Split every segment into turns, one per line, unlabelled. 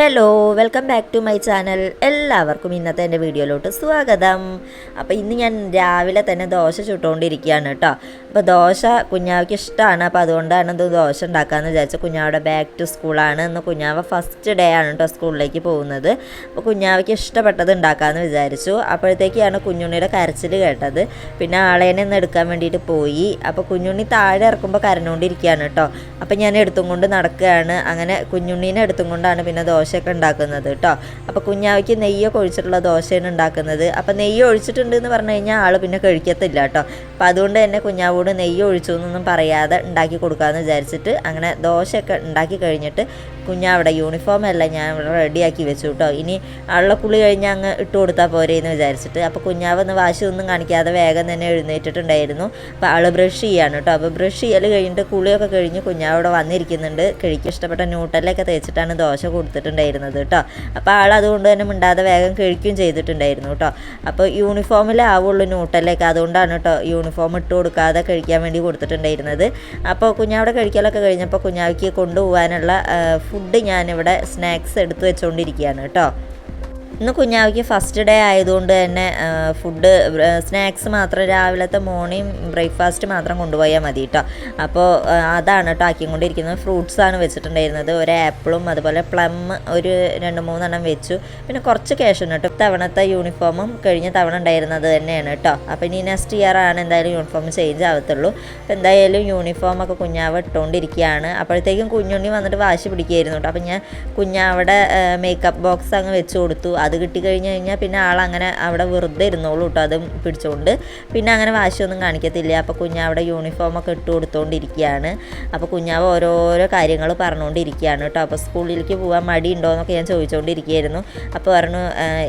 Hello, welcome back to my channel. എല്ലാവർക്കും ഇന്നത്തെ എൻ്റെ വീഡിയോയിലോട്ട് സ്വാഗതം. അപ്പോൾ ഇന്ന് ഞാൻ രാവിലെ തന്നെ ദോശ ചുട്ടുകൊണ്ടിരിക്കുകയാണ് കേട്ടോ. അപ്പോൾ ദോശ കുഞ്ഞാവയ്ക്ക് ഇഷ്ടമാണ്. അപ്പോൾ അതുകൊണ്ടാണ് ഇത് ദോശ ഉണ്ടാക്കാമെന്ന് വിചാരിച്ചു. കുഞ്ഞാവയുടെ ബാക്ക് ടു സ്കൂളാണ്. ഇന്ന് കുഞ്ഞാവ ഫസ്റ്റ് ഡേ ആണ് കേട്ടോ സ്കൂളിലേക്ക് പോകുന്നത്. അപ്പോൾ കുഞ്ഞാവയ്ക്ക് ഇഷ്ടപ്പെട്ടത് ഉണ്ടാക്കാമെന്ന് വിചാരിച്ചു. അപ്പോഴത്തേക്കാണ് കുഞ്ഞുണ്ണിയുടെ കരച്ചിൽ കേട്ടത്. പിന്നെ ആളേനെ ഒന്ന് എടുക്കാൻ വേണ്ടിയിട്ട് പോയി. അപ്പോൾ കുഞ്ഞുണ്ണി താഴെ ഇറക്കുമ്പോൾ കരഞ്ഞുകൊണ്ടിരിക്കുകയാണ് കേട്ടോ. അപ്പോൾ ഞാൻ എടുത്തും കൊണ്ട് നടക്കുകയാണ്. അങ്ങനെ കുഞ്ഞുണ്ണീനെ എടുത്തും കൊണ്ടാണ് പിന്നെ ദോശയൊക്കെ ഉണ്ടാക്കുന്നത് കേട്ടോ. അപ്പോൾ കുഞ്ഞാവയ്ക്ക് നെയ്യൊക്കെ ഒഴിച്ചിട്ടുള്ള ദോശയാണ് ഉണ്ടാക്കുന്നത്. അപ്പോൾ നെയ്യ് ഒഴിച്ചിട്ടുണ്ട് എന്ന് പറഞ്ഞു കഴിഞ്ഞാൽ ആൾ പിന്നെ കഴിക്കത്തില്ല കേട്ടോ. അപ്പോൾ അതുകൊണ്ട് തന്നെ കുഞ്ഞാവോട് നെയ്യ് ഒഴിച്ചു എന്നൊന്നും പറയാതെ ഉണ്ടാക്കി കൊടുക്കാമെന്ന് വിചാരിച്ചിട്ട് അങ്ങനെ ദോശയൊക്കെ ഉണ്ടാക്കി കഴിഞ്ഞിട്ട് കുഞ്ഞാവിടെ യൂണിഫോം എല്ലാം ഞാൻ ഇവിടെ റെഡിയാക്കി വെച്ചു കേട്ടോ. ഇനി അള്ളക്കുളി കഴിഞ്ഞ് അങ്ങ് ഇട്ട് കൊടുത്താൽ പോരെ എന്ന് വിചാരിച്ചിട്ട്. അപ്പോൾ കുഞ്ഞാവൊന്ന് വാശിയൊന്നും കാണിക്കാതെ വേഗം തന്നെ എഴുന്നേറ്റിട്ടുണ്ടായിരുന്നു. അപ്പോൾ ആൾ ബ്രഷ് ചെയ്യാണ് കേട്ടോ. അപ്പോൾ ബ്രഷ് ചെയ്യൽ കഴിഞ്ഞിട്ട് കുളിയൊക്കെ കഴിഞ്ഞ് കുഞ്ഞാവിടെ വന്നിരിക്കുന്നുണ്ട്. കഴിക്ക് ഇഷ്ടപ്പെട്ട ന്യൂട്ടലൊക്കെ തേച്ചിട്ടാണ് ദോശ കൊടുത്തിട്ടുണ്ടായിരുന്നത് കേട്ടോ. അപ്പോൾ ആൾ അതുകൊണ്ട് തന്നെ മിണ്ടാതെ വേഗം കഴിക്കുകയും ചെയ്തിട്ടുണ്ടായിരുന്നു കേട്ടോ. അപ്പോൾ യൂണിഫോമിലാവുള്ളൂ ന്യൂട്ടലൊക്കെ, അതുകൊണ്ടാണ് കേട്ടോ യൂണിഫോം ഇട്ട് കൊടുക്കാതെ കഴിക്കാൻ വേണ്ടി കൊടുത്തിട്ടുണ്ടായിരുന്നത്. അപ്പോൾ കുഞ്ഞാവിടെ കഴിക്കലൊക്കെ കഴിഞ്ഞപ്പോൾ കുഞ്ഞാവയ്ക്ക് കൊണ്ടുപോകാനുള്ള ഫുഡ് ഞാനിവിടെ സ്നാക്സ് എടുത്ത് വെച്ചുകൊണ്ടിരിക്കുകയാണ് കേട്ടോ. ഇന്ന് കുഞ്ഞാവയ്ക്ക് ഫസ്റ്റ് ഡേ ആയതുകൊണ്ട് തന്നെ ഫുഡ് സ്നാക്സ് മാത്രം രാവിലത്തെ മോർണിംഗ് ബ്രേക്ക്ഫാസ്റ്റ് മാത്രം കൊണ്ടുപോയാൽ മതി കേട്ടോ. അപ്പോൾ അതാണ് കേട്ടോ ആക്കിക്കൊണ്ടിരിക്കുന്നത്. ഫ്രൂട്ട്സാണ് വെച്ചിട്ടുണ്ടായിരുന്നത്. ഒരു ആപ്പിളും അതുപോലെ പ്ലം ഒരു 2-3 വെച്ചു. പിന്നെ കുറച്ച് ക്യാഷ് ഉണ്ട് കേട്ടോ. തവണത്തെ യൂണിഫോമും കഴിഞ്ഞ തവണ ഉണ്ടായിരുന്നത് തന്നെയാണ് കേട്ടോ. അപ്പോൾ ഇനി നെക്സ്റ്റ് ഇയർ ആണ് എന്തായാലും യൂണിഫോം ചേഞ്ച് ആവത്തുള്ളൂ. അപ്പോൾ എന്തായാലും യൂണിഫോമൊക്കെ കുഞ്ഞാവ് ഇട്ടുകൊണ്ടിരിക്കുകയാണ്. അപ്പോഴത്തേക്കും കുഞ്ഞുണ്ണി വന്നിട്ട് വാശി പിടിക്കുകയായിരുന്നു കേട്ടോ. അപ്പോൾ ഞാൻ കുഞ്ഞാവിടെ മേക്കപ്പ് ബോക്സ് അങ്ങ് വെച്ച് കൊടുത്തു. അത് കിട്ടിക്കഴിഞ്ഞ് കഴിഞ്ഞാൽ പിന്നെ ആളങ്ങനെ അവിടെ വെറുതെ ഇരുന്നോളൂ കേട്ടോ. അതും പിടിച്ചുകൊണ്ട് പിന്നെ അങ്ങനെ വാശിയൊന്നും കാണിക്കത്തില്ല. അപ്പോൾ കുഞ്ഞാവിടെ യൂണിഫോമൊക്കെ ഇട്ട് കൊടുത്തുകൊണ്ടിരിക്കുകയാണ്. അപ്പോൾ കുഞ്ഞാവ് ഓരോരോ കാര്യങ്ങൾ പറഞ്ഞുകൊണ്ടിരിക്കുകയാണ് കേട്ടോ. അപ്പോൾ സ്കൂളിലേക്ക് പോകാൻ മടിയുണ്ടോ എന്നൊക്കെ ഞാൻ ചോദിച്ചുകൊണ്ടിരിക്കുകയായിരുന്നു. അപ്പോൾ പറഞ്ഞു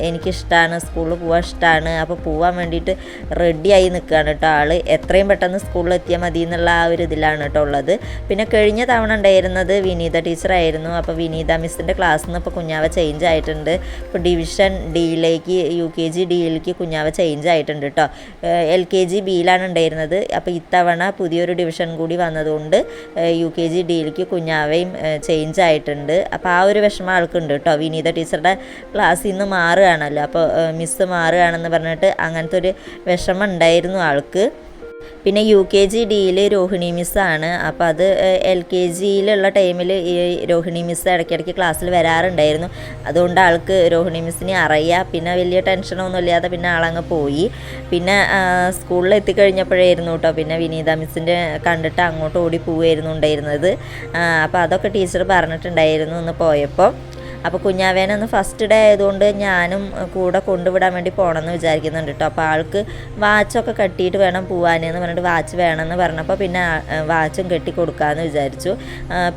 എനിക്കിഷ്ടമാണ്, സ്കൂളിൽ പോകാൻ ഇഷ്ടമാണ്. അപ്പോൾ പോകാൻ വേണ്ടിയിട്ട് റെഡിയായി നിൽക്കുകയാണ് കേട്ടോ ആൾ. എത്രയും പെട്ടെന്ന് സ്കൂളിൽ എത്തിയാൽ മതി എന്നുള്ള ആ ഒരു ഇതിലാണ് കേട്ടോ ഉള്ളത്. പിന്നെ കഴിഞ്ഞ തവണ ഉണ്ടായിരുന്നത് വിനീത ടീച്ചറായിരുന്നു. അപ്പോൾ വിനീത മിസ്സിൻ്റെ ക്ലാസ്സിൽ നിന്ന് ഇപ്പോൾ കുഞ്ഞാവ ചേഞ്ച് ആയിട്ടുണ്ട്. ഇപ്പോൾ ഡിവിഷൻ ഡിയിലേക്ക് UKG ഡിയിലേക്ക് കുഞ്ഞാവ ചേഞ്ച് ആയിട്ടുണ്ട് കേട്ടോ. LKG ബിയിലാണ് ഉണ്ടായിരുന്നത്. അപ്പോൾ ഇത്തവണ പുതിയൊരു ഡിവിഷൻ കൂടി വന്നതുകൊണ്ട് UKG ഡിയിലേക്ക് കുഞ്ഞാവയും ചേഞ്ച് ആയിട്ടുണ്ട്. അപ്പോൾ ആ ഒരു വിഷമം ആൾക്കുണ്ട് കേട്ടോ. വിനീത ടീച്ചറുടെ ക്ലാസ്സിൽ നിന്ന് മാറുകയാണല്ലോ. അപ്പോൾ മിസ്സ് മാറുകയാണെന്ന് പറഞ്ഞിട്ട് അങ്ങനത്തെ ഒരു വിഷമം ഉണ്ടായിരുന്നു ആൾക്ക്. പിന്നെ UKG ഡിയിൽ രോഹിണി മിസ്സാണ്. അപ്പോൾ അത് LKGയിലുള്ള ടൈമിൽ ഈ രോഹിണി മിസ്സ് ഇടയ്ക്കിടയ്ക്ക് ക്ലാസ്സിൽ വരാറുണ്ടായിരുന്നു. അതുകൊണ്ട് ആൾക്ക് രോഹിണി മിസ്സിനെ അറിയാം. പിന്നെ വലിയ ടെൻഷനൊന്നും ഇല്ലാതെ പിന്നെ ആളങ്ങ് പോയി. പിന്നെ സ്കൂളിൽ എത്തിക്കഴിഞ്ഞപ്പോഴായിരുന്നു കേട്ടോ പിന്നെ വിനീത മിസ്സിൻ്റെ കണ്ടിട്ട് അങ്ങോട്ട് ഓടി പോവുകയായിരുന്നു ഉണ്ടായിരുന്നത്. അപ്പോൾ അതൊക്കെ ടീച്ചർ പറഞ്ഞിട്ടുണ്ടായിരുന്നു ഇന്ന് പോയപ്പോൾ. അപ്പോൾ കുഞ്ഞാവേനൊന്ന് ഫസ്റ്റ് ഡേ ആയതുകൊണ്ട് ഞാനും കൂടെ കൊണ്ടുവിടാൻ വേണ്ടി പോകണമെന്ന് വിചാരിക്കുന്നുണ്ട് കേട്ടോ. അപ്പോൾ ആൾക്ക് വാച്ചൊക്കെ കെട്ടിയിട്ട് വേണം പോകാനെന്ന് പറഞ്ഞിട്ട് വാച്ച് വേണമെന്ന് പറഞ്ഞപ്പോൾ പിന്നെ വാച്ചും കെട്ടി കൊടുക്കാമെന്ന് വിചാരിച്ചു.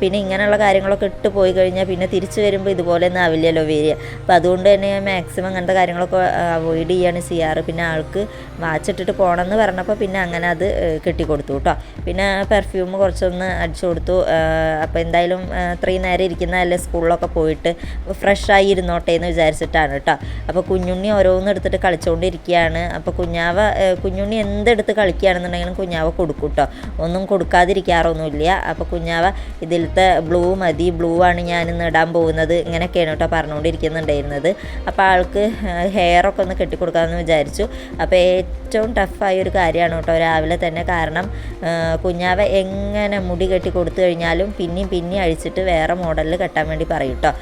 പിന്നെ ഇങ്ങനെയുള്ള കാര്യങ്ങളൊക്കെ ഇട്ട് പോയി കഴിഞ്ഞാൽ പിന്നെ തിരിച്ച് വരുമ്പോൾ ഇതുപോലെയൊന്നും ആവില്ലല്ലോ വരിക. അപ്പോൾ അതുകൊണ്ട് തന്നെ ഞാൻ മാക്സിമം അങ്ങനത്തെ കാര്യങ്ങളൊക്കെ അവോയ്ഡ് ചെയ്യാണ് ചെയ്യാറ്. പിന്നെ ആൾക്ക് വാച്ച് ഇട്ടിട്ട് പോകണമെന്ന് പറഞ്ഞപ്പോൾ പിന്നെ അങ്ങനെ അത് കെട്ടിക്കൊടുത്തു കേട്ടോ. പിന്നെ പെർഫ്യൂം കുറച്ചൊന്ന് അടിച്ചു കൊടുത്തു. അപ്പോൾ എന്തായാലും ഇത്രയും നേരം ഇരിക്കുന്നതല്ലേ സ്കൂളിലൊക്കെ പോയിട്ട് ഫ്രഷായി ഇരുന്നോട്ടെ എന്ന് വിചാരിച്ചിട്ടാണ് കേട്ടോ. അപ്പോൾ കുഞ്ഞുണ്ണി ഓരോന്നും എടുത്തിട്ട് കളിച്ചുകൊണ്ടിരിക്കുകയാണ്. അപ്പോൾ കുഞ്ഞുണ്ണി എന്തെടുത്ത് കളിക്കുകയാണെന്നുണ്ടെങ്കിലും കുഞ്ഞാവ കൊടുക്കും കേട്ടോ. ഒന്നും കൊടുക്കാതിരിക്കാറൊന്നുമില്ല. അപ്പോൾ കുഞ്ഞാവ ഇതിലത്തെ ബ്ലൂ മതി, ബ്ലൂ ആണ് ഞാനിന്ന് ഇടാൻ പോകുന്നത്, ഇങ്ങനെയൊക്കെയാണ് കേട്ടോ പറഞ്ഞുകൊണ്ടിരിക്കുന്നുണ്ടായിരുന്നത്. അപ്പോൾ ആൾക്ക് ഹെയറൊക്കെ ഒന്ന് കെട്ടിക്കൊടുക്കാമെന്ന് വിചാരിച്ചു. അപ്പോൾ ഏറ്റവും ടഫായൊരു കാര്യമാണ് കേട്ടോ രാവിലെ തന്നെ. കാരണം കുഞ്ഞാവ എങ്ങനെ മുടി കെട്ടി കൊടുത്തു കഴിഞ്ഞാലും പിന്നെയും അഴിച്ചിട്ട് വേറെ മോഡലിൽ കെട്ടാൻ വേണ്ടി പറയും കേട്ടോ.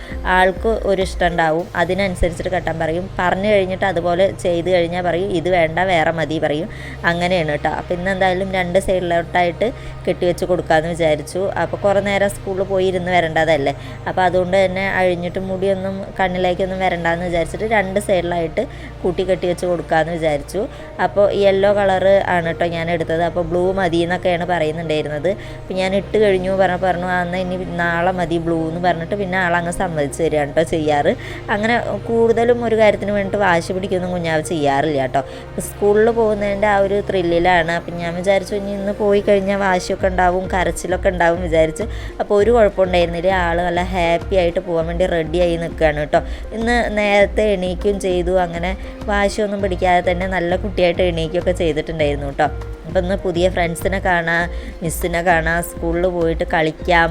ആൾക്ക് ഒരു ഇഷ്ടം ഉണ്ടാവും, അതിനനുസരിച്ചിട്ട് കെട്ടാൻ പറയും. പറഞ്ഞു കഴിഞ്ഞിട്ട് അതുപോലെ ചെയ്ത് കഴിഞ്ഞാൽ പറയും ഇത് വേണ്ട വേറെ മതി പറയും. അങ്ങനെയാണ് കേട്ടോ. അപ്പോൾ ഇന്ന് എന്തായാലും 2 സൈഡിലോട്ടായിട്ട് കെട്ടിവെച്ച് കൊടുക്കാമെന്ന് വിചാരിച്ചു. അപ്പോൾ കുറേ നേരം സ്കൂളിൽ പോയി ഇരുന്ന് വരേണ്ടതല്ലേ. അപ്പോൾ അതുകൊണ്ട് തന്നെ അഴിഞ്ഞിട്ട് മുടിയൊന്നും കണ്ണിലേക്കൊന്നും വരണ്ടെന്ന് വിചാരിച്ചിട്ട് 2 സൈഡിലായിട്ട് കൂട്ടി കെട്ടി വെച്ച് കൊടുക്കാമെന്ന് വിചാരിച്ചു. അപ്പോൾ യെല്ലോ കളറ് ആണ് കേട്ടോ ഞാൻ എടുത്തത്. അപ്പോൾ ബ്ലൂ മതി എന്നൊക്കെയാണ് പറയുന്നുണ്ടായിരുന്നത്. അപ്പോൾ ഞാൻ ഇട്ട് കഴിഞ്ഞു പറഞ്ഞു അന്ന് ഇനി നാളെ മതി ബ്ലൂ എന്ന് പറഞ്ഞിട്ട് പിന്നെ ആളങ്ങ് സമ്മതിച്ച് തരികയാണ് കേട്ടോ ചെയ്യാറ്. അങ്ങനെ കൂടുതലും ഒരു കാര്യത്തിന് വേണ്ടിയിട്ട് വാശി പിടിക്കൊന്നും കുഞ്ഞാവ് ചെയ്യാറില്ല കേട്ടോ. സ്കൂളിൽ പോകുന്നതിൻ്റെ ആ ഒരു ത്രില്ലിലാണ്. അപ്പം ഞാൻ വിചാരിച്ചു ഇന്ന് പോയി കഴിഞ്ഞാൽ വാശിയൊക്കെ ഉണ്ടാവും, കരച്ചിലൊക്കെ ഉണ്ടാവും വിചാരിച്ച്. അപ്പോൾ ഒരു കുഴപ്പമുണ്ടായിരുന്നില്ല. ആൾ നല്ല ഹാപ്പി ആയിട്ട് പോകാൻ വേണ്ടി റെഡിയായി നിൽക്കുകയാണ് കേട്ടോ. ഇന്ന് നേരത്തെ എണീക്കുകയും ചെയ്തു. അങ്ങനെ വാശിയൊന്നും പിടിക്കാതെ തന്നെ നല്ല കുട്ടിയായിട്ട് എണീക്കുകയൊക്കെ ചെയ്തിട്ടുണ്ടായിരുന്നു കേട്ടോ. അപ്പം ഇന്ന് പുതിയ ഫ്രണ്ട്സിനെ കാണാം, മിസ്സിനെ കാണാം, സ്കൂളിൽ പോയിട്ട് കളിക്കാം,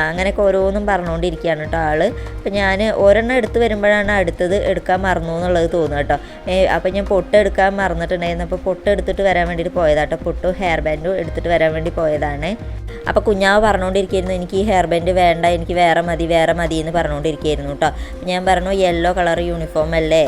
അങ്ങനെയൊക്കെ ഓരോന്നും പറഞ്ഞുകൊണ്ടിരിക്കുകയാണ് കേട്ടോ ആൾ. അപ്പം ഞാൻ ഒരെണ്ണം എടുത്ത് വരുമ്പോഴാണ് അടുത്തത് എടുക്കാൻ മറന്നു എന്നുള്ളത് തോന്നുക കേട്ടോ. അപ്പം ഞാൻ പൊട്ട് എടുക്കാൻ മറന്നിട്ടുണ്ടായിരുന്നു. അപ്പോൾ പൊട്ട് എടുത്തിട്ട് വരാൻ വേണ്ടിയിട്ട് പോയതാട്ടോ. പൊട്ടും ഹെയർ ബാൻഡും എടുത്തിട്ട് വരാൻ വേണ്ടി പോയതാണ്. അപ്പോൾ കുഞ്ഞാവ് പറഞ്ഞുകൊണ്ടിരിക്കുകയായിരുന്നു, എനിക്ക് ഈ ഹെയർ ബാൻഡ് വേണ്ട, എനിക്ക് വേറെ മതി എന്ന് പറഞ്ഞുകൊണ്ടിരിക്കുകയായിരുന്നു കേട്ടോ. ഞാൻ പറഞ്ഞു യെല്ലോ കളർ യൂണിഫോം അല്ലേ,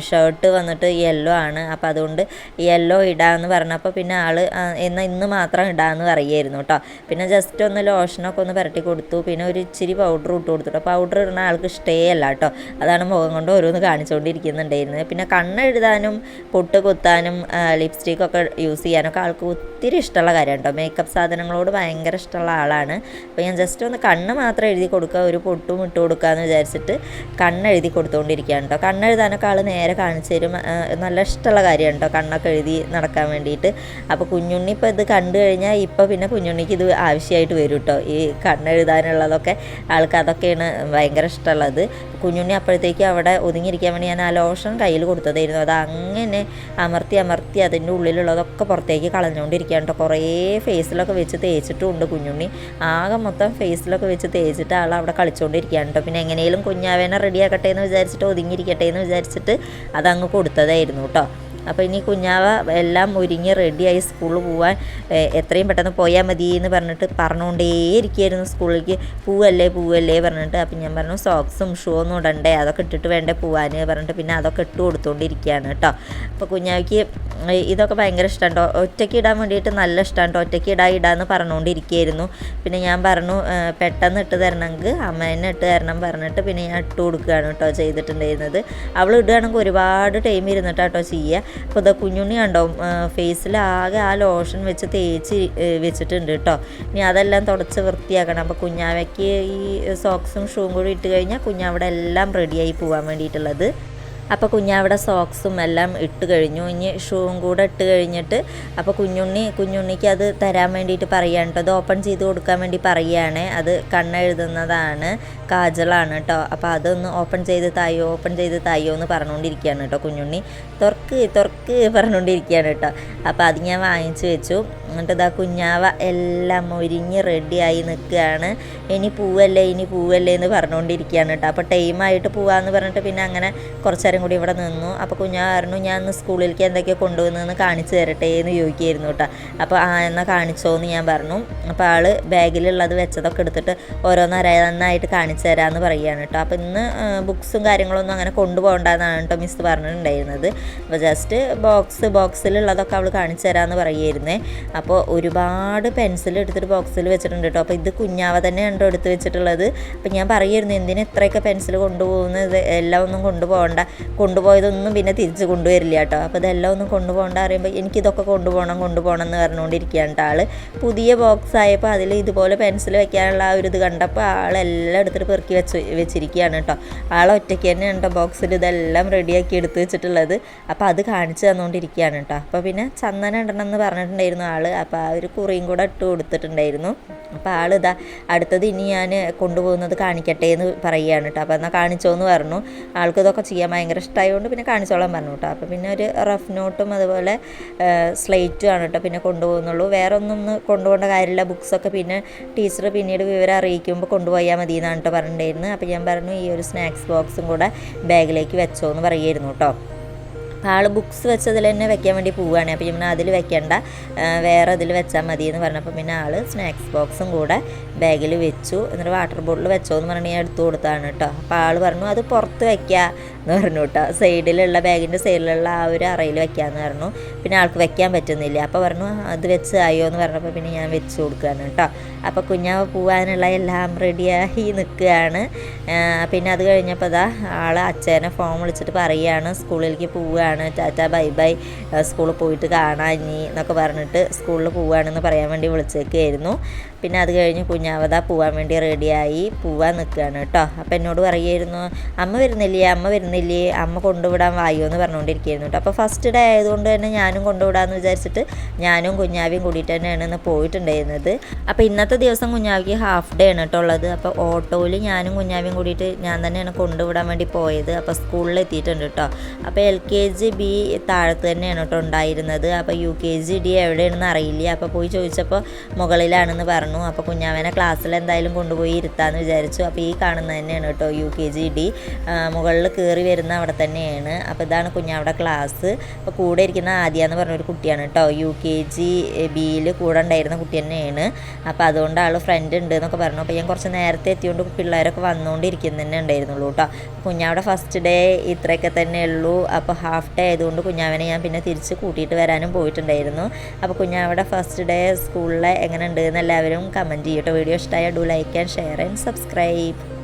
ഷർട്ട് വന്നിട്ട് യെല്ലോ ആണ്, അപ്പോൾ അതുകൊണ്ട് യെല്ലോ ഇടാമെന്ന് പറഞ്ഞപ്പോൾ പിന്നെ ആൾ എന്നാൽ ഇന്ന് മാത്രം ഇടാമെന്ന് പറയുമായിരുന്നു കേട്ടോ. പിന്നെ ജസ്റ്റ് ഒന്ന് ലോഷനൊക്കെ ഒന്ന് പുരട്ടി കൊടുത്തു. പിന്നെ ഒരു ഇച്ചിരി പൗഡർ ഇട്ട് കൊടുത്തു കേട്ടോ. പൗഡർ ഇടുന്ന ആൾക്ക് ഇഷ്ടമല്ല കേട്ടോ. അതാണ് മുഖം കൊണ്ട് ഓരോന്ന് കാണിച്ചുകൊണ്ടിരിക്കുന്നുണ്ടായിരുന്നത്. പിന്നെ കണ്ണെഴുതാനും പൊട്ട് കുത്താനും ലിപ്സ്റ്റിക്കൊക്കെ യൂസ് ചെയ്യാനൊക്കെ ആൾക്ക് ഒത്തിരി ഇഷ്ടമുള്ള കാര്യമാണ് കേട്ടോ. മേക്കപ്പ് സാധനങ്ങളോട് ഭയങ്കര ഇഷ്ടമുള്ള ആളാണ്. അപ്പോൾ ഞാൻ ജസ്റ്റ് ഒന്ന് കണ്ണ് മാത്രം എഴുതി കൊടുക്കുക, ഒരു പൊട്ടും ഇട്ട് കൊടുക്കാമെന്ന് വിചാരിച്ചിട്ട് കണ്ണെഴുതി കൊടുത്തുകൊണ്ടിരിക്കുകയാണ് കേട്ടോ. കണ്ണെഴുതാനൊക്കെ ആൾ നേരെ കാണിച്ചു തരും. നല്ല ഇഷ്ടമുള്ള കാര്യമാണ് കേട്ടോ കണ്ണൊക്കെ എഴുതി നടക്കാൻ വേണ്ടിയിട്ട്. അപ്പോൾ കുഞ്ഞുണ്ണി ഇപ്പോൾ ഇത് കണ്ടു കഴിഞ്ഞാൽ ഇപ്പോൾ പിന്നെ കുഞ്ഞുണ്ണിക്ക് ഇത് ആവശ്യമായിട്ട് വരും കേട്ടോ. ഈ കണ്ണെഴുതാനുള്ളതൊക്കെ ആൾക്ക് അതൊക്കെയാണ് ഭയങ്കര ഇഷ്ടമുള്ളത്. കുഞ്ഞുണ്ണി അപ്പോഴത്തേക്ക് അവിടെ ഒതുങ്ങിയിരിക്കാൻ വേണ്ടി ഞാൻ ആ ലോഷൻ കയ്യിൽ കൊടുത്തതായിരുന്നു. അത് അങ്ങനെ അമർത്തി അതിൻ്റെ ഉള്ളിലുള്ളതൊക്കെ പുറത്തേക്ക് കളഞ്ഞുകൊണ്ടിരിക്കുകയാണ് കേട്ടോ. കുറേ ഫേസിലൊക്കെ വെച്ച് തേച്ചിട്ടുമുണ്ട് കുഞ്ഞുണ്ണി. ആകെ മൊത്തം ഫേസിലൊക്കെ വെച്ച് തേച്ചിട്ട് ആൾ അവിടെ കളിച്ചുകൊണ്ടിരിക്കുകയാണ് കേട്ടോ. പിന്നെ എങ്ങനെയും കുഞ്ഞാവേനെ റെഡിയാക്കട്ടെ എന്ന് വിചാരിച്ചിട്ട് ഒതുങ്ങിയിരിക്കട്ടെ എന്ന് വിചാരിച്ചിട്ട് അതങ്ങ് കൊടുത്തതായിരുന്നു കേട്ടോ. അപ്പോൾ ഇനി കുഞ്ഞാവ എല്ലാം ഒരുങ്ങി റെഡിയായി സ്കൂളിൽ പോകാൻ എത്രയും പെട്ടെന്ന് പോയാൽ മതി എന്ന് പറഞ്ഞുകൊണ്ടേ ഇരിക്കുകയായിരുന്നു സ്കൂളിലേക്ക്. പൂവല്ലേ പറഞ്ഞിട്ട്. അപ്പം ഞാൻ പറഞ്ഞു സോക്സും ഷൂ ഒന്നും ഇടണ്ടേ, അതൊക്കെ ഇട്ടിട്ട് വേണ്ടേ പോകാൻ പറഞ്ഞിട്ട് പിന്നെ അതൊക്കെ ഇട്ട് കൊടുത്തുകൊണ്ടിരിക്കുകയാണ് കേട്ടോ. അപ്പോൾ കുഞ്ഞാവയ്ക്ക് ഇതൊക്കെ ഭയങ്കര ഇഷ്ടമാണ് കേട്ടോ. ഒറ്റയ്ക്ക് ഇടാൻ വേണ്ടിയിട്ട് നല്ല ഇഷ്ടമാണ് കേട്ടോ. ഒറ്റയ്ക്ക് ഇടാന്ന് പറഞ്ഞുകൊണ്ടിരിക്കുകയായിരുന്നു. പിന്നെ ഞാൻ പറഞ്ഞു പെട്ടെന്ന് ഇട്ട് തരണമെങ്കിൽ അമ്മേനെ ഇട്ട് തരണം പറഞ്ഞിട്ട് പിന്നെ ഞാൻ ഇട്ട് കൊടുക്കുകയാണ് കേട്ടോ ചെയ്തിട്ടുണ്ടായിരുന്നത്. അവൾ ഇടുകയാണെങ്കിൽ ഒരുപാട് ടൈം ഇരുന്നിട്ടാട്ടോ ചെയ്യുക. അപ്പോൾ ഇതാ കുഞ്ഞുണ്ണി കണ്ടോ ഫേസിലാകെ ആ ലോഷൻ വെച്ച് തേച്ച് വെച്ചിട്ടുണ്ട് കേട്ടോ. ഇനി അതെല്ലാം തുടച്ച് വൃത്തിയാക്കണം. അപ്പോൾ കുഞ്ഞാവയ്ക്ക് ഈ സോക്സും ഷൂവും കൂടി ഇട്ട് കഴിഞ്ഞാൽ കുഞ്ഞാവിടെ എല്ലാം റെഡിയായി പോകാൻ വേണ്ടിയിട്ടുള്ളത്. അപ്പോൾ കുഞ്ഞാവിടെ സോക്സും എല്ലാം ഇട്ട് കഴിഞ്ഞു. ഇനി ഷൂവും കൂടെ ഇട്ട് കഴിഞ്ഞിട്ട് അപ്പോൾ കുഞ്ഞുണ്ണിക്ക് അത് തരാൻ വേണ്ടിയിട്ട് പറയുകയാണ് കേട്ടോ. അത് ഓപ്പൺ ചെയ്ത് കൊടുക്കാൻ വേണ്ടി പറയുകയാണ്. അത് കണ്ണെഴുതുന്നതാണ്, കാജളാണ് കേട്ടോ. അപ്പോൾ അതൊന്ന് ഓപ്പൺ ചെയ്ത് തായോ എന്ന് പറഞ്ഞുകൊണ്ടിരിക്കുകയാണ് കേട്ടോ കുഞ്ഞുണ്ണി. തുറക്ക് പറഞ്ഞുകൊണ്ടിരിക്കുകയാണ് കേട്ടോ. അപ്പോൾ അത് ഞാൻ വാങ്ങിച്ചു വെച്ചു. എന്നിട്ട് ഇതാ കുഞ്ഞാവ എല്ലാം ഒരുങ്ങി റെഡിയായി നിൽക്കുകയാണ്. ഇനി പൂവല്ലേ എന്ന് പറഞ്ഞുകൊണ്ടിരിക്കുകയാണ് കേട്ടോ. അപ്പോൾ ടൈമായിട്ട് പോവാമെന്ന് പറഞ്ഞിട്ട് പിന്നെ അങ്ങനെ കുറച്ച് നേരം കൂടി ഇവിടെ നിന്നു. അപ്പോൾ കുഞ്ഞാവ പറഞ്ഞു ഞാൻ ഇന്ന് സ്കൂളിലേക്ക് എന്തൊക്കെയാണ് കൊണ്ടുവന്നതെന്ന് കാണിച്ചു തരട്ടെ എന്ന് ചോദിക്കുകയായിരുന്നു കേട്ടോ. അപ്പോൾ എന്നാൽ കാണിച്ചോ എന്ന് ഞാൻ പറഞ്ഞു. അപ്പോൾ ആൾ ബാഗിലുള്ളത് വെച്ചതൊക്കെ എടുത്തിട്ട് ഓരോന്നോരോന്നായിട്ട് കാണിച്ചു തരാമെന്ന് പറയുകയാണ് കേട്ടോ. അപ്പോൾ ഇന്ന് ബുക്സും കാര്യങ്ങളൊന്നും അങ്ങനെ കൊണ്ടുപോകണ്ടെന്നാണ് കേട്ടോ മിസ് പറഞ്ഞിട്ടുണ്ടായിരുന്നത്. അപ്പോൾ ജസ്റ്റ് ബോക്സിലുള്ളതൊക്കെ അവൾ കാണിച്ചു തരാമെന്ന് പറയുമായിരുന്നേ. അപ്പോൾ ഒരുപാട് പെൻസിൽ എടുത്തിട്ട് ബോക്സിൽ വെച്ചിട്ടുണ്ട് കേട്ടോ. അപ്പോൾ ഇത് കുഞ്ഞാവ തന്നെ കണ്ടോ എടുത്ത് വെച്ചിട്ടുള്ളത്. അപ്പോൾ ഞാൻ പറയുമായിരുന്നു എന്തിനാ ഇത്രയൊക്കെ പെൻസിൽ കൊണ്ടുപോകുന്നത്, എല്ലാം ഒന്നും കൊണ്ടുപോയതൊന്നും പിന്നെ തിരിച്ച് കൊണ്ടുവരില്ല കേട്ടോ. അപ്പോൾ ഇതെല്ലാം ഒന്നും കൊണ്ടുപോകണ്ട പറയുമ്പോൾ എനിക്കിതൊക്കെ കൊണ്ടുപോകണം എന്ന് പറഞ്ഞുകൊണ്ടിരിക്കുകയാണ് കേട്ടോ. ആൾ പുതിയ ബോക്സ് ആയപ്പോൾ അതിൽ ഇതുപോലെ പെൻസിൽ വെക്കാനുള്ള ആ ഒരു ഇത് കണ്ടപ്പോൾ ആളെല്ലാം എടുത്തിട്ട് പെറുക്കി വെച്ചിരിക്കുകയാണ് കേട്ടോ. ഒറ്റയ്ക്ക് തന്നെ ഉണ്ടോ ബോക്സിൽ ഇതെല്ലാം റെഡിയാക്കി എടുത്ത് വെച്ചിട്ടുള്ളത്. അപ്പോൾ അത് കാണിച്ചു തന്നുകൊണ്ടിരിക്കുകയാണ് കേട്ടോ. അപ്പോൾ പിന്നെ ചന്ദന ഇടണമെന്ന് പറഞ്ഞിട്ടുണ്ടായിരുന്നു ആൾ. അപ്പോൾ ആ ഒരു കുറിയും കൂടെ ഇട്ട് കൊടുത്തിട്ടുണ്ടായിരുന്നു. അപ്പോൾ ആളിതാ അടുത്തത് ഇനി ഞാൻ കൊണ്ടുപോകുന്നത് കാണിക്കട്ടെ എന്ന് പറയുകയാണ് കേട്ടോ. അപ്പോൾ എന്നാൽ കാണിച്ചോ എന്ന് പറഞ്ഞു. ആൾക്ക് ഇതൊക്കെ ചെയ്യാൻ ഭയങ്കര ഇഷ്ടമായതുകൊണ്ട് പിന്നെ കാണിച്ചോളാൻ പറഞ്ഞു കേട്ടോ. അപ്പോൾ പിന്നെ ഒരു റഫ് നോട്ടും അതുപോലെ സ്ലേറ്റും ആണ് കേട്ടോ പിന്നെ കൊണ്ടുപോകുന്നുള്ളൂ. വേറെ ഒന്നും കൊണ്ടുപോകേണ്ട കാര്യമില്ല. ബുക്സൊക്കെ പിന്നെ ടീച്ചർ പിന്നീട് വിവരം അറിയിക്കുമ്പോൾ കൊണ്ടുപോയാൽ മതി എന്നാണ് കേട്ടോ പറഞ്ഞിട്ടുണ്ടായിരുന്നത്. അപ്പോൾ ഞാൻ പറഞ്ഞു ഈ ഒരു സ്നാക്സ് ബോക്സും കൂടെ ബാഗിലേക്ക് വെച്ചോ എന്ന് പറയുമായിരുന്നു കേട്ടോ. ആൾ ബുക്സ് വെച്ചതിൽ തന്നെ വെക്കാൻ വേണ്ടി പോവുകയാണ്. അപ്പോൾ ഞാൻ അതിൽ വെക്കേണ്ട, വേറെ അതിൽ വെച്ചാൽ മതി എന്ന് പറഞ്ഞപ്പോൾ പിന്നെ ആൾ സ്നാക്സ് ബോക്സും കൂടെ ബാഗിൽ വെച്ചു. എന്നിട്ട് വാട്ടർ ബോട്ടിൽ വെച്ചോ എന്ന് പറഞ്ഞ് ഞാൻ എടുത്തു കൊടുത്താണ് കേട്ടോ. അപ്പോൾ ആൾ പറഞ്ഞു അത് പുറത്ത് വയ്ക്കുക എന്ന് പറഞ്ഞു കേട്ടോ. സൈഡിലുള്ള ബാഗിൻ്റെ സൈഡിലുള്ള ആ ഒരു അറയിൽ വെക്കാമെന്ന് പറഞ്ഞു. പിന്നെ ആൾക്ക് വെക്കാൻ പറ്റുന്നില്ല. അപ്പോൾ പറഞ്ഞു അത് വെച്ച് ആയോ എന്ന് പറഞ്ഞപ്പോൾ പിന്നെ ഞാൻ വെച്ച് കൊടുക്കുകയാണ് കേട്ടോ. അപ്പോൾ കുഞ്ഞാവ് പോകാനുള്ള എല്ലാം റെഡിയായി നിൽക്കുകയാണ്. പിന്നെ അത് കഴിഞ്ഞപ്പോൾ ആൾ അച്ഛനെ ഫോൺ വിളിച്ചിട്ട് പറയുകയാണ് സ്കൂളിലേക്ക് പോവുകയാണ്, ടാറ്റ ബൈ സ്കൂളിൽ പോയിട്ട് കാണാം ഇനി എന്നൊക്കെ പറഞ്ഞിട്ട് സ്കൂളിൽ പോവുകയാണെന്ന് പറയാൻ വേണ്ടി വിളിച്ചേക്കായിരുന്നു. പിന്നെ അത് കഴിഞ്ഞ് കുഞ്ഞാവത പോകാൻ വേണ്ടി റെഡിയായി പോവാൻ നിൽക്കുകയാണ് കേട്ടോ. അപ്പോൾ എന്നോട് പറയുമായിരുന്നു അമ്മ വരുന്നില്ലേ അമ്മ കൊണ്ടുവിടാൻ വായോ എന്ന് പറഞ്ഞുകൊണ്ടിരിക്കുകയായിരുന്നു കേട്ടോ. അപ്പോൾ ഫസ്റ്റ് ഡേ ആയതുകൊണ്ട് തന്നെ ഞാനും കൊണ്ടുവിടാമെന്ന് വിചാരിച്ചിട്ട് ഞാനും കുഞ്ഞാവിയും കൂടിയിട്ട് തന്നെയാണ് ഇന്ന് പോയിട്ടുണ്ടായിരുന്നത്. അപ്പോൾ ഇന്നത്തെ ദിവസം കുഞ്ഞാവിക്ക് ഹാഫ് ഡേ ആണ് കേട്ടോ ഉള്ളത്. അപ്പോൾ ഓട്ടോയിൽ ഞാനും കുഞ്ഞാവിയും കൂടിയിട്ട് ഞാൻ തന്നെയാണ് കൊണ്ടുവിടാൻ വേണ്ടി പോയത്. അപ്പോൾ സ്കൂളിൽ എത്തിയിട്ടുണ്ട് കേട്ടോ. അപ്പോൾ LKG B താഴത്ത് തന്നെയാണ് കേട്ടോ ഉണ്ടായിരുന്നത്. അപ്പോൾ UKG D എവിടെയാണെന്ന് അറിയില്ല. അപ്പോൾ പോയി ചോദിച്ചപ്പോൾ മുകളിലാണെന്ന് പറഞ്ഞു. അപ്പോൾ കുഞ്ഞാവനെ ക്ലാസ്സിൽ എന്തായാലും കൊണ്ടുപോയി ഇരുത്താമെന്ന് വിചാരിച്ചു. അപ്പോൾ ഈ കാണുന്നത് തന്നെയാണ് കേട്ടോ UKG D, മുകളിൽ കയറി വരുന്ന അവിടെ തന്നെയാണ്. അപ്പോൾ ഇതാണ് കുഞ്ഞാവിടെ ക്ലാസ്. അപ്പോൾ കൂടെ ഇരിക്കുന്ന ആദ്യ എന്ന് പറഞ്ഞൊരു കുട്ടിയാണ് കേട്ടോ, UKG Bയിൽ കൂടെ ഉണ്ടായിരുന്ന കുട്ടി തന്നെയാണ്. അപ്പോൾ അതുകൊണ്ട് ആൾ ഫ്രണ്ട് ഉണ്ട് എന്നൊക്കെ പറഞ്ഞു. അപ്പോൾ ഞാൻ കുറച്ച് നേരത്തെ എത്തിയോണ്ട് പിള്ളേരൊക്കെ വന്നുകൊണ്ടിരിക്കുന്ന തന്നെ ഉണ്ടായിരുന്നുള്ളൂ കേട്ടോ. കുഞ്ഞാവിടെ ഫസ്റ്റ് ഡേ ഇത്രയൊക്കെ തന്നെ ഉള്ളൂ. അപ്പോൾ ഹാഫ് ഡേ ആയതുകൊണ്ട് കുഞ്ഞാവനെ ഞാൻ പിന്നെ തിരിച്ച് കൂട്ടിയിട്ട് വരാനും പോയിട്ടുണ്ടായിരുന്നു. അപ്പോൾ കുഞ്ഞാവിടെ ഫസ്റ്റ് ഡേ സ്കൂളിൽ എങ്ങനെ ഉണ്ട് എന്ന് എല്ലാവരും കമൻറ്റ് ചെയ്യട്ടോ. വീഡിയോ ഇഷ്ടമായ do like and share and subscribe.